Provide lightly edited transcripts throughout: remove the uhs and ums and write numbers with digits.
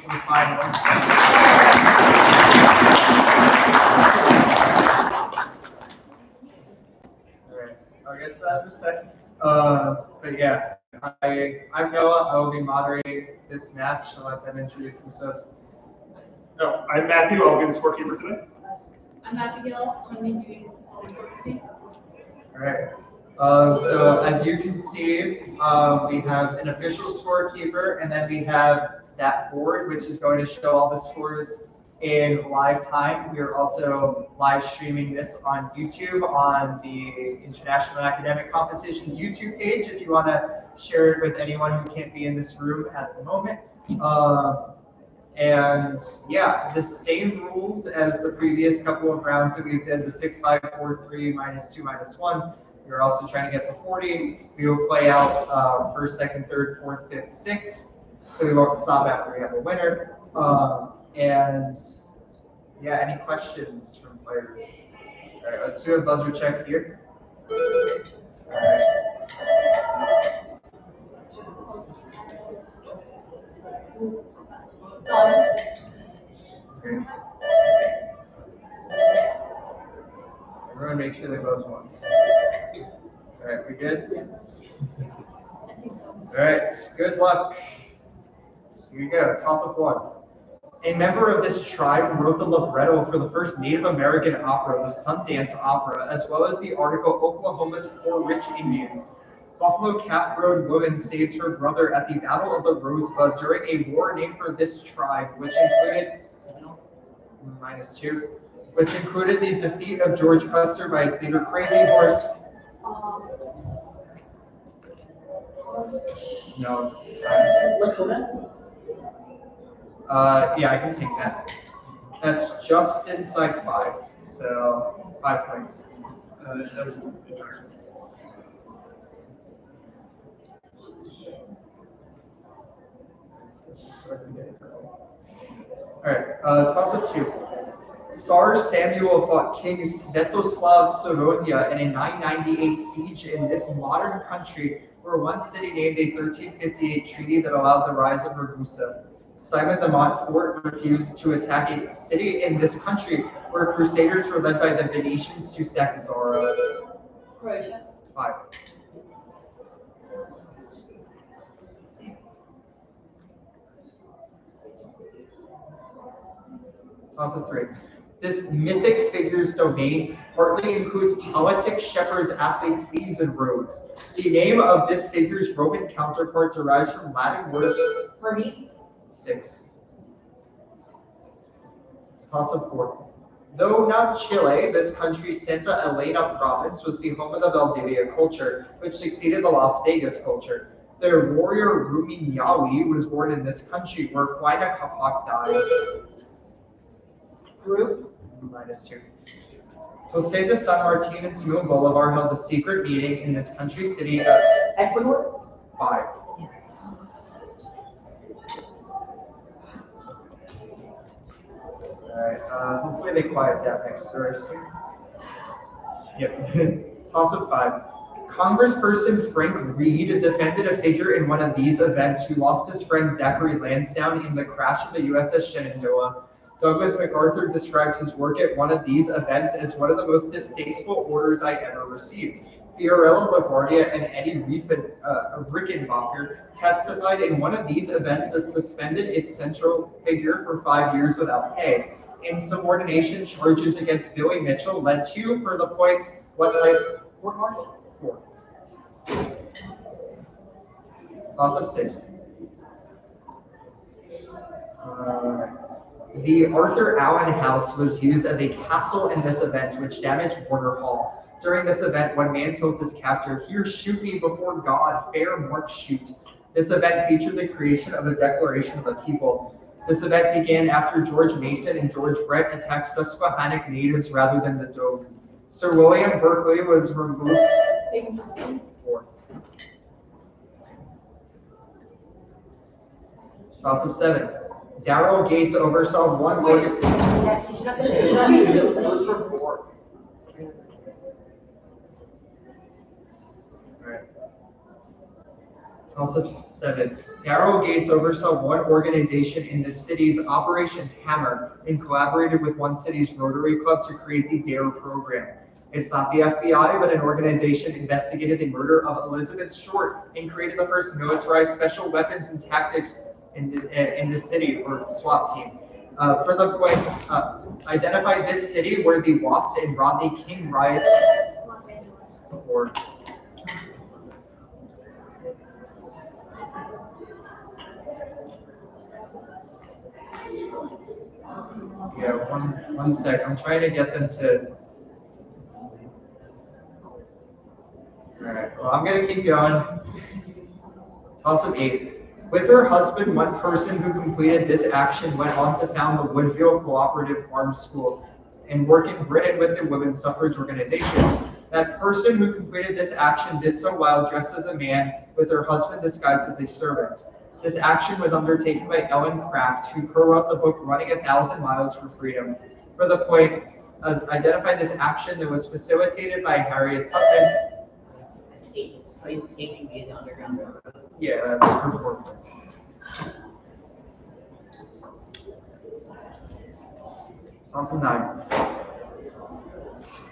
for the finals. Alright, I'll get to that in a second. But yeah, I'm Noah. I will be moderating this match. I'll let them introduce themselves. No, I'm Matthew. I'll be the scorekeeper today. I'm Abigail. I'm going to be doing all the scorekeeping. All right. So as you can see, we have an official scorekeeper, and then we have that board, which is going to show all the scores in live time. We are also live streaming this on YouTube on the International Academic Competitions YouTube page if you want to share it with anyone who can't be in this room at the moment. And yeah, the same rules as the previous couple of rounds that we did, the 6, 5, 4, 3, -2, -1. We're also trying to get to 40. We will play out first, second, third, fourth, fifth, sixth. So we won't stop after we have a winner. And yeah, any questions from players? All right, let's do a buzzer check here. All right. Okay. Everyone make sure they buzz once. All right, we good? All right, good luck. Here you go, Tossup 1. A member of this tribe wrote the libretto for the first Native American opera, the Sundance Opera, as well as the article Oklahoma's Poor Rich Indians. Buffalo Cap Road woman saved her brother at the Battle of the Rosebud during a war named for this tribe, which included -2, which included the defeat of George Custer by its leader Crazy Horse. No. Lakota? Yeah, I can take that. That's just inside 5, so 5 points. Alright, Tossup 2. Tsar Samuel fought King Svetoslav Soronia in a 998 siege in this modern country where one city named a 1358 treaty that allowed the rise of Ragusa. Simon de Montfort refused to attack a city in this country where crusaders were led by the Venetians to sack Zara. Croatia. 5. Tossup 3. This mythic figures domain partly includes politics, shepherds, athletes, thieves, and roads. The name of this figure's Roman counterpart derives from Latin words Hermes. 6. Tossup 4. Though not Chile, this country's Santa Elena province was the home of the Valdivia culture, which succeeded the Las Vegas culture. Their warrior Rumi Nyawi was born in this country, where Huayna Capac died. Group. -2. Jose de San Martin and Simon Bolivar held a secret meeting in this country city of Ecuador? 5. Alright, hopefully they quiet down next to us. Yep. Tossup 5. Congressperson Frank Reed defended a figure in one of these events who lost his friend Zachary Lansdowne in the crash of the USS Shenandoah. Douglas MacArthur describes his work at one of these events as one of the most distasteful orders I ever received. Fiorella LaGuardia and Eddie Rickenbacker testified in one of these events that suspended its central figure for 5 years without pay. Insubordination charges against Billy Mitchell led to, for the points, what type? Court-martial? 4. Tossup 6. The Arthur Allen House was used as a castle in this event, which damaged Warner Hall. During this event, one man told his captor, "Here, shoot me before God, fair mark shoot." This event featured the creation of the Declaration of the People. This event began after George Mason and George Brett attacked Susquehannock natives rather than the Dogue. Sir William Berkeley was removed. 4. Tossup 7. Darrell Gates oversaw one mortgage. Those were 4. Alright. Tossup 7. Darrell Gates oversaw one organization in the city's Operation Hammer and collaborated with one city's Rotary Club to create the DARE program. It's not the FBI, but an organization investigated the murder of Elizabeth Short and created the first militarized special weapons and tactics in the city, or SWAT team. For the point, identify this city where the Watts and Rodney King riots Los Angeles. or yeah, one sec. I'm trying to get them to. All right. Well, I'm gonna keep going. Tossup 8. With her husband, one person who completed this action went on to found the Woodville Cooperative Farm School and work in Britain with the women's suffrage organization. That person who completed this action did so while dressed as a man, with her husband disguised as a servant. This action was undertaken by Ellen Craft, who co-wrote the book Running 1,000 Miles for Freedom. For the point, identify this action that was facilitated by Harriet Tubman. Escaping via the Underground Railroad. Yeah, that's her point. Awesome 9.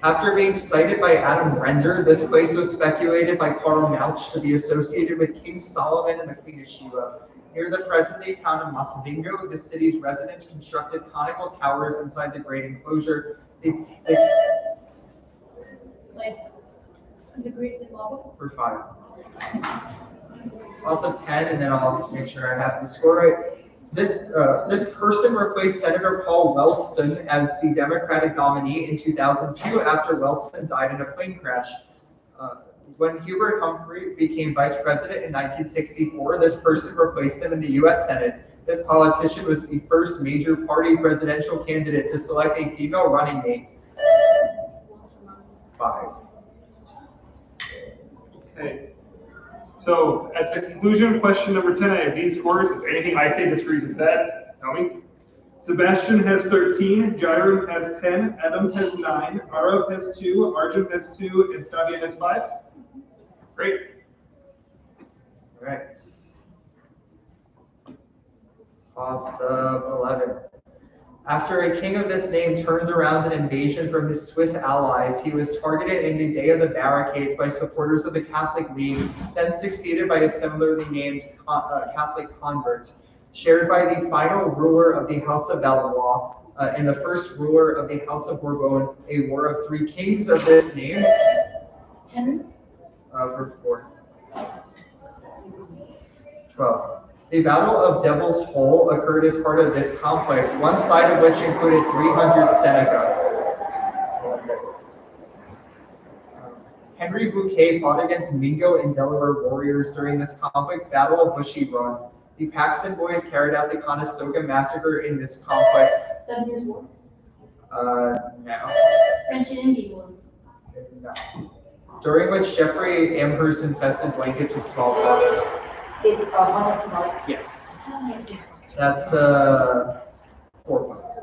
After being cited by Adam Render, this place was speculated by Karl Mauch to be associated with King Solomon and the Queen of Sheba. Near the present-day town of Massavingo, the city's residents constructed conical towers inside the great enclosure. Like the Great Zimbabwe. For 5. Also 10, and then I'll make sure I have the score right. This person replaced Senator Paul Wellstone as the Democratic nominee in 2002 after Wellstone died in a plane crash. When Hubert Humphrey became vice president in 1964, this person replaced him in the U.S. Senate. This politician was the first major party presidential candidate to select a female running mate. 5. Okay. So at the conclusion of question number 10, I have these scores. If anything I say disagrees with that, tell me. Sebastian has 13, Jairam has 10, Adam has 9, Arav has 2, Arjun has 2, and Stavia has 5. Great. All right. Tossup 11. After a king of this name turned around an invasion from his Swiss allies, he was targeted in the Day of the Barricades by supporters of the Catholic League, then succeeded by a similarly named Catholic convert, shared by the final ruler of the House of Valois and the first ruler of the House of Bourbon, a war of 3 kings of this name. Henry. For 4. 12. The Battle of Devil's Hole occurred as part of this complex, one side of which included 300 Seneca. Henry Bouquet fought against Mingo and Delaware warriors during this complex Battle of Bushy Run. The Paxton Boys carried out the Conestoga Massacre in this complex. 7 Years' War. No. French and Indian War. No. During which Jeffrey Amherst infested blankets with smallpox. It's 1 tonight. Yes. Oh, That's 4 points.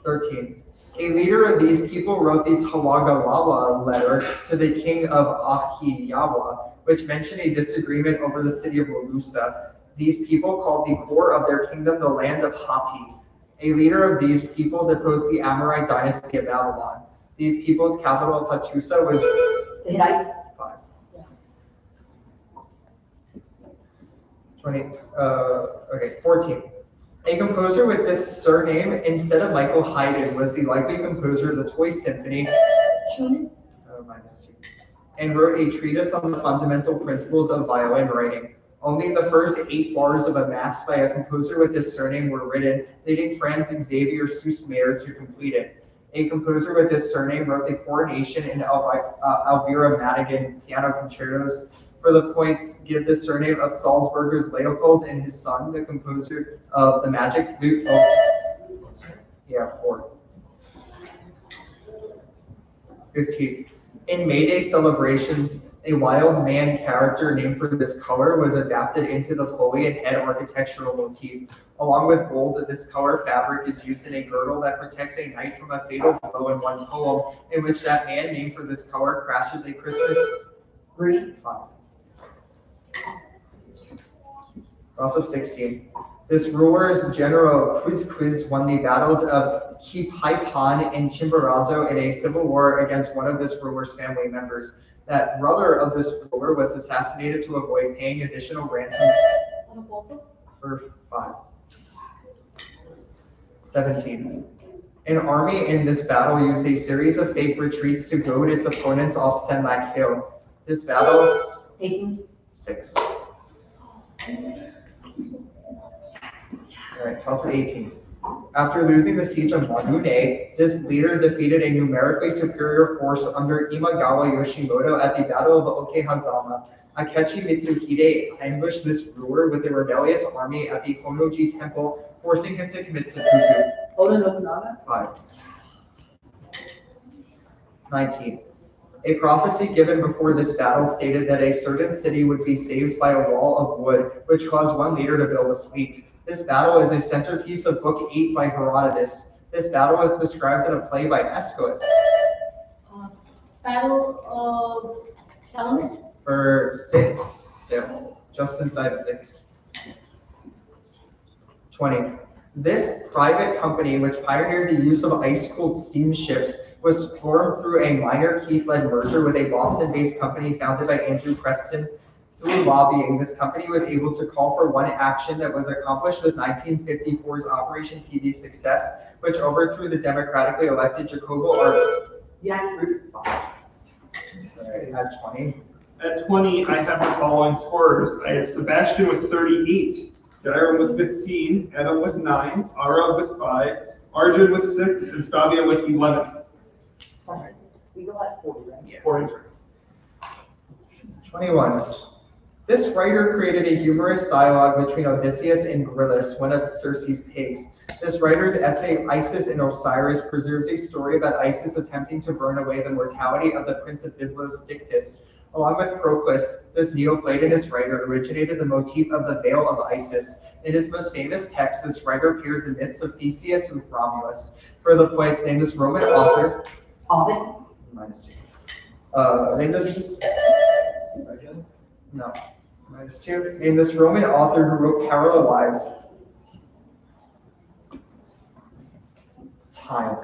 13. A leader of these people wrote the Tawagalawa letter to the king of Ahiyawa, which mentioned a disagreement over the city of Walusa. These people called the core of their kingdom the land of Hatti. A leader of these people deposed the Amorite dynasty of Babylon. These people's capital of Hattusa was The Hittites. 5. Yeah. 14. A composer with this surname instead of Michael Haydn was the likely composer of the Toy Symphony, Schumann. -2, and wrote a treatise on the fundamental principles of violin writing. Only the first 8 bars of a mass by a composer with this surname were written, leading Franz Xavier Sussmayer to complete it. A composer with this surname wrote the Coronation and Elvira Madigan piano concertos. For the points, give the surname of Salzburger's Leopold and his son, the composer of the Magic Flute. 4. 15. In May Day celebrations, a wild man character named for this color was adapted into the foley and head architectural motif. Along with gold, this color fabric is used in a girdle that protects a knight from a fatal blow in one poem, in which that man named for this color crashes a Christmas Read. 5. Tossup 16. This ruler's general Quiz won the battles of Kipaipan and Chimborazo in a civil war against one of this ruler's family members. That brother of this ruler was assassinated to avoid paying additional ransom for 5. 17. An army in this battle used a series of fake retreats to goad its opponents off Senlac Hill. This battle, Hastings. 6. Alright, Tossup 18. After losing the siege of Magune, this leader defeated a numerically superior force under Imagawa Yoshimoto at the Battle of Okehazama. Akechi Mitsuhide ambushed this ruler with a rebellious army at the Honoji Temple, forcing him to commit seppuku. Oda Nobunaga. 5. 19. A prophecy given before this battle stated that a certain city would be saved by a wall of wood, which caused one leader to build a fleet. This battle is a centerpiece of Book 8 by Herodotus. This battle is described in a play by Aeschylus. Battle of Salamis. For 6, still, just inside 6. 20. This private company, which pioneered the use of ice-cooled steamships, was formed through a minor Keith-led merger with a Boston-based company founded by Andrew Preston. Through lobbying, this company was able to call for one action that was accomplished with 1954's Operation PD success, which overthrew the democratically elected Jacobo Arbenz. Yeah, Fruit. Alright, at 20. At 20, I have the following scorers. I have Sebastian with 38, Jairo with 15, Adam with 9, Ara with 5, Arjun with 6, and Stavia with 11. We go at 40, right? Yeah. 40. 21. This writer created a humorous dialogue between Odysseus and Gryllus, one of Circe's pigs. This writer's essay, Isis and Osiris, preserves a story about Isis attempting to burn away the mortality of the Prince of Byblos Dictys. Along with Proclus, this Neoplatonist writer originated the motif of the veil of Isis. In his most famous text, this writer paired the myths of Theseus with Romulus. For the poet's name, this Roman author, Ovid. named this, no, -2, named this Roman author who wrote Parallel Lives. Time,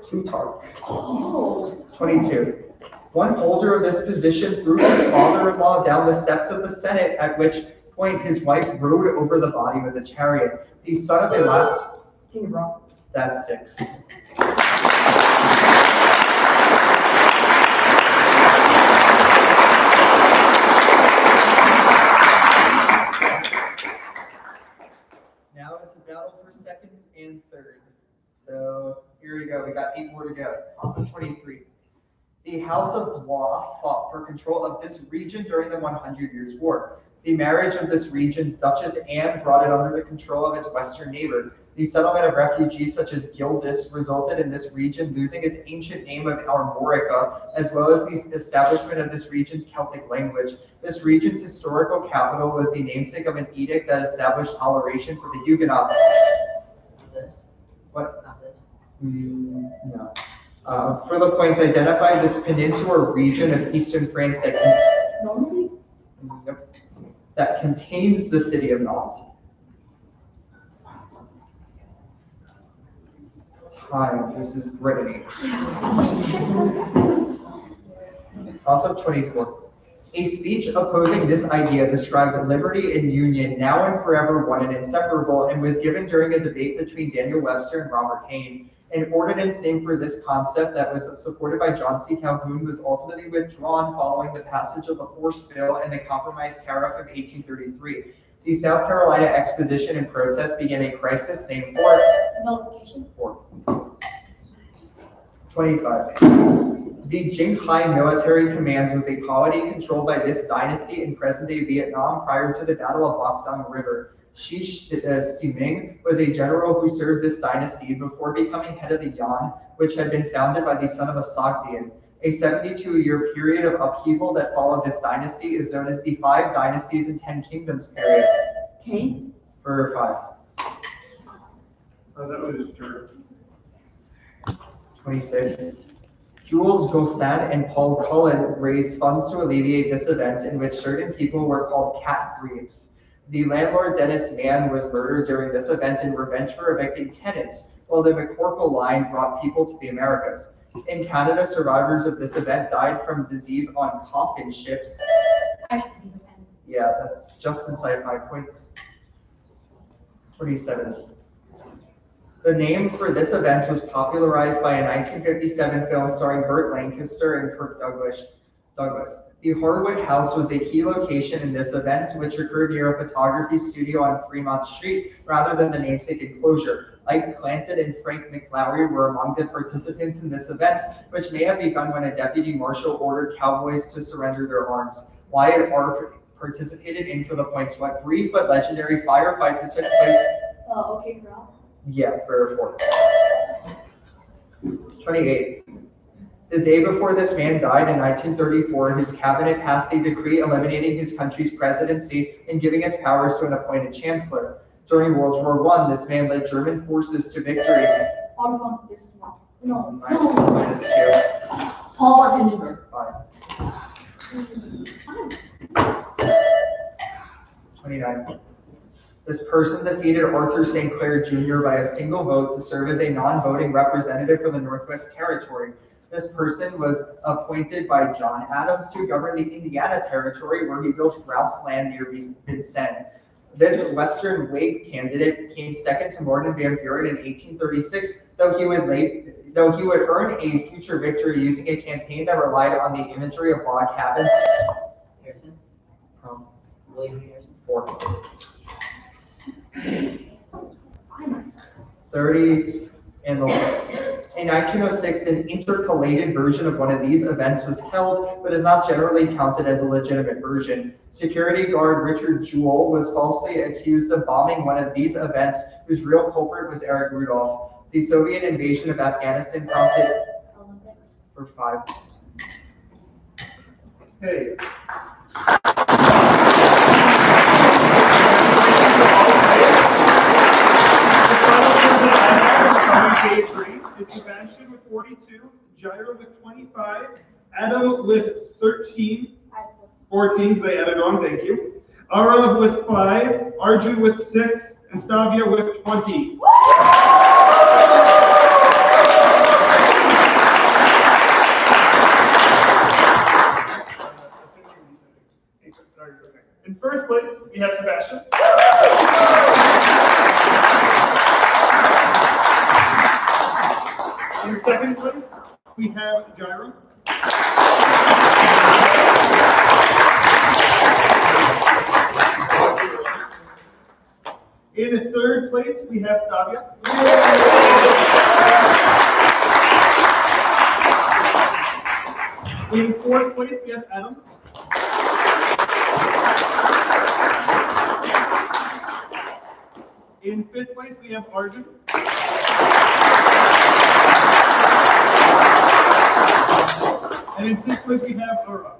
Plutarch. Oh. 22. One holder of this position threw his father-in-law down the steps of the Senate, at which point his wife rode over the body with a chariot. The son of a last... King of Rome. That's 6. Now it's a battle for 2nd and 3rd. So here we go. We got 8 more to go. Also 23. The House of Blois fought for control of this region during the 100 Years' War. The marriage of this region's Duchess Anne brought it under the control of its western neighbor. The settlement of refugees such as Gildas resulted in this region losing its ancient name of Armorica, as well as the establishment of this region's Celtic language. This region's historical capital was the namesake of an edict that established toleration for the Huguenots. What? No. For the points, identify this peninsular region of eastern France that contains the city of Nantes. Time, this is Brittany. Tossup 24. A speech opposing this idea describes liberty and union, now and forever one and inseparable, and was given during a debate between Daniel Webster and Robert Hayne. An ordinance named for this concept that was supported by John C. Calhoun was ultimately withdrawn following the passage of the Force Bill and the Compromise Tariff of 1833. The South Carolina Exposition and protest began a crisis named for Nullification. 25. The Jinghai Military Command was a polity controlled by this dynasty in present-day Vietnam prior to the Battle of Loc Dung River. Shi Siming was a general who served this dynasty before becoming head of the Yan, which had been founded by the son of a Sogdian. A 72-year period of upheaval that followed this dynasty is known as the 5 Dynasties and 10 Kingdoms period. Okay. For 5. Oh, that was true. 26. Jules Gosselin and Paul Cullen raised funds to alleviate this event in which certain people were called cat griefs. The landlord Dennis Mann was murdered during this event in revenge for evicting tenants, while the McCorkle line brought people to the Americas. In Canada, survivors of this event died from disease on coffin ships. Yeah, that's just inside 5 points. 27. The name for this event was popularized by a 1957 film starring Burt Lancaster and Kirk Douglas. The Harwood House was a key location in this event, which occurred near a photography studio on Fremont Street rather than the namesake enclosure. Ike Clanton and Frank McLaury were among the participants in this event, which may have begun when a deputy marshal ordered cowboys to surrender their arms. Wyatt Arp participated in for the points. What brief but legendary firefight that took place? Okay, girl. Yeah, for 4. 28. The day before this man died in 1934, his cabinet passed a decree eliminating his country's presidency and giving its powers to an appointed chancellor. During World War I, this man led German forces to victory. No. Minus 2. Paul Hindenburg. 5. 29. This person defeated Arthur St. Clair Jr. by a single vote to serve as a non-voting representative for the Northwest Territory. This person was appointed by John Adams to govern the Indiana Territory, where he built grouse land near Vincennes. This Western Whig candidate came second to Morton Van Buren in 1836, though he would earn a future victory using a campaign that relied on the imagery of log cabins. Harrison? William Harrison. 4. 30 and the list. In 1906, an intercalated version of one of these events was held, but is not generally counted as a legitimate version. Security guard Richard Jewell was falsely accused of bombing one of these events, whose real culprit was Eric Rudolph. The Soviet invasion of Afghanistan prompted for 5. Hey. Stage 3 is Sebastian with 42, Jairo with 25, Adam with 13, 14 because I added on, thank you. Arav with 5, Arjun with 6, and Stavia with 20. In first place, we have Sebastian. In second place, we have Jairo. In third place, we have Stavia. In fourth place, we have Adam. In fifth place, we have Arjun. And in sixth place, we have Aura.